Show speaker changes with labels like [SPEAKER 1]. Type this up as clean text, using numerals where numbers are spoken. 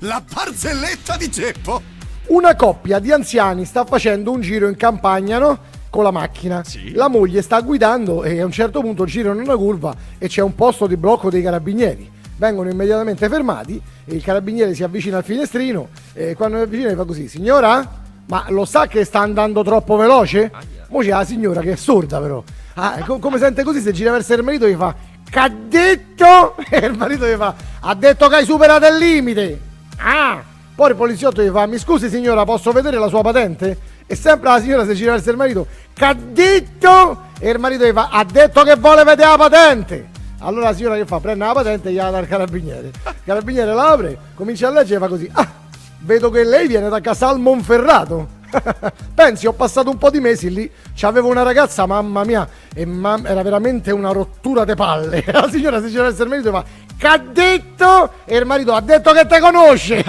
[SPEAKER 1] La barzelletta di Geppo.
[SPEAKER 2] Una coppia di anziani sta facendo un giro in campagna, no? Con la macchina.
[SPEAKER 1] Sì.
[SPEAKER 2] La moglie sta guidando e a un certo punto girano una curva e c'è un posto di blocco dei carabinieri. Vengono immediatamente fermati e il carabiniere si avvicina al finestrino e quando si avvicina fa così: signora? Ma lo sa che sta andando troppo veloce? Mo c'è la signora che è sorda però. Come sente così, se gira verso il marito gli fa: "C'ha detto?" E il marito gli fa: "Ha detto che hai superato il limite." Poi il poliziotto gli fa: "Mi scusi signora, posso vedere la sua patente?" E sempre la signora si gira verso il marito: "C'ha detto?" E il marito gli fa: "Ha detto che vuole vedere la patente." Allora la signora che fa? Prende la patente e gliela dà al carabiniere. Il carabiniere la apre, comincia a leggere e fa così: vedo che lei viene da Casal Monferrato." Pensi, ho passato un po' di mesi lì, c'avevo una ragazza, mamma mia, e era veramente una rottura de palle. La signora si gira verso il marito e fa: "C'ha detto?" E il marito: "Ha detto che te conosce."